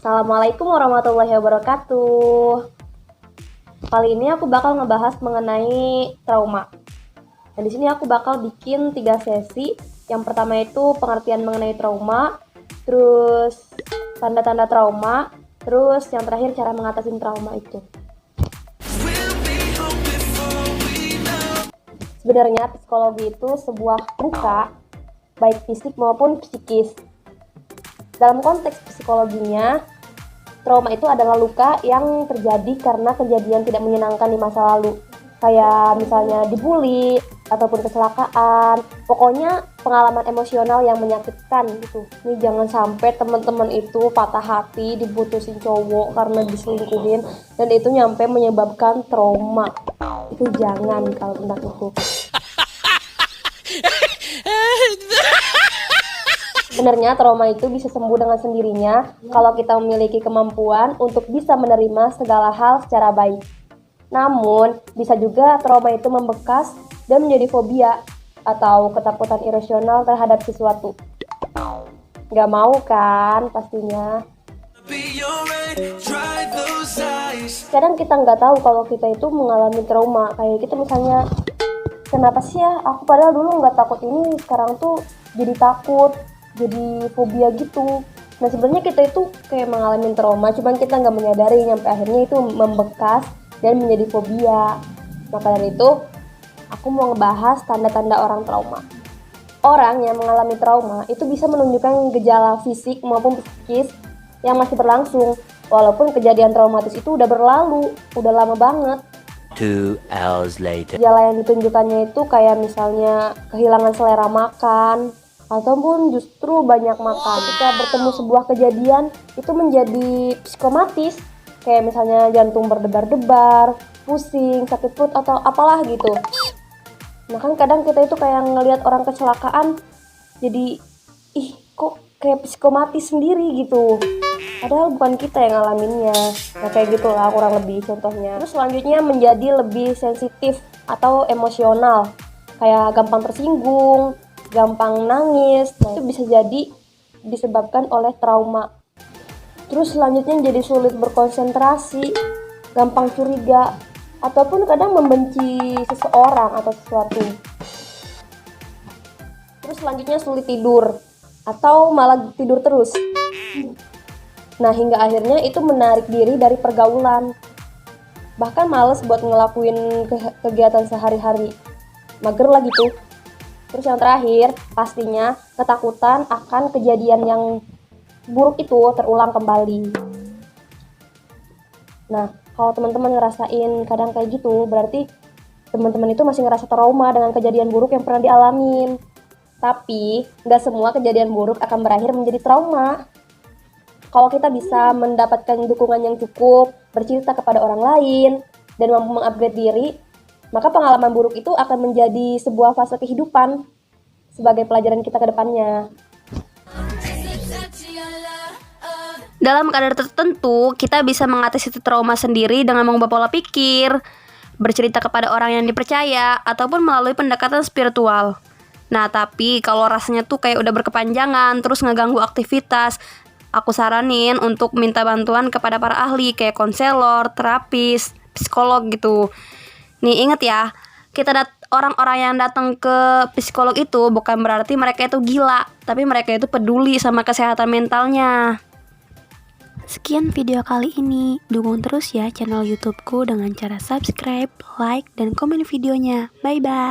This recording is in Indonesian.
Assalamualaikum warahmatullahi wabarakatuh. Kali ini aku bakal ngebahas mengenai trauma. Dan di sini aku bakal bikin 3 sesi. Yang pertama itu pengertian mengenai trauma, terus tanda-tanda trauma, terus yang terakhir cara mengatasi trauma itu. Sebenarnya psikologi itu sebuah luka, baik fisik maupun psikis. Dalam konteks psikologinya, trauma itu adalah luka yang terjadi karena kejadian tidak menyenangkan di masa lalu. Kayak misalnya dibully, ataupun kecelakaan, pokoknya pengalaman emosional yang menyakitkan gitu. Ini jangan sampai teman-teman itu patah hati, diputusin cowok karena diselingkuhin, dan itu nyampe menyebabkan trauma. Itu jangan kalau tentang itu. Sebenarnya trauma itu bisa sembuh dengan sendirinya kalau kita memiliki kemampuan untuk bisa menerima segala hal secara baik. Namun, bisa juga trauma itu membekas dan menjadi fobia atau ketakutan irasional terhadap sesuatu. Gak mau kan pastinya. Kadang kita nggak tahu kalau kita itu mengalami trauma. Kayak kita misalnya, kenapa sih ya aku padahal dulu nggak takut ini, sekarang tuh jadi takut, jadi fobia gitu. Nah sebenarnya kita itu kayak mengalami trauma, cuman kita nggak menyadari, nyampe akhirnya itu membekas dan menjadi fobia. Maka dari itu aku mau ngebahas tanda-tanda orang trauma. Orang yang mengalami trauma itu bisa menunjukkan gejala fisik maupun psikis yang masih berlangsung, walaupun kejadian traumatis itu udah berlalu, udah lama banget. 2 hours later. Gejala yang ditunjukkannya itu kayak misalnya kehilangan selera makan, ataupun justru banyak makan. Jika bertemu sebuah kejadian itu menjadi psikomatis, kayak misalnya jantung berdebar-debar, pusing, sakit perut, atau apalah gitu. Nah kan kadang kita itu kayak ngelihat orang kecelakaan, jadi kok kayak psikomatis sendiri gitu, padahal bukan kita yang ngalaminnya. Nah kayak gitulah kurang lebih contohnya. Terus selanjutnya menjadi lebih sensitif atau emosional, kayak gampang tersinggung, gampang nangis. Nah itu bisa jadi disebabkan oleh trauma. Terus selanjutnya jadi sulit berkonsentrasi, gampang curiga, ataupun kadang membenci seseorang atau sesuatu. Terus selanjutnya sulit tidur atau malah tidur terus. Nah hingga akhirnya itu menarik diri dari pergaulan, bahkan males buat ngelakuin kegiatan sehari-hari, mager lah gitu. Terus yang terakhir pastinya ketakutan akan kejadian yang buruk itu terulang kembali. Nah kalau teman-teman ngerasain kadang kayak gitu, berarti teman-teman itu masih ngerasa trauma dengan kejadian buruk yang pernah dialamin. Tapi nggak semua kejadian buruk akan berakhir menjadi trauma. Kalau kita bisa mendapatkan dukungan yang cukup, bercerita kepada orang lain, dan mampu mengupgrade diri, maka pengalaman buruk itu akan menjadi sebuah fase kehidupan sebagai pelajaran kita ke depannya. Dalam kadar tertentu, kita bisa mengatasi trauma sendiri dengan mengubah pola pikir, bercerita kepada orang yang dipercaya, ataupun melalui pendekatan spiritual. Nah, tapi kalau rasanya tuh kayak udah berkepanjangan, terus ngeganggu aktivitas, aku saranin untuk minta bantuan kepada para ahli kayak konselor, terapis, psikolog gitu. Nih inget ya, orang-orang yang datang ke psikolog itu bukan berarti mereka itu gila, tapi mereka itu peduli sama kesehatan mentalnya. Sekian video kali ini. Dukung terus ya channel YouTubeku dengan cara subscribe, like, dan komen videonya. Bye-bye.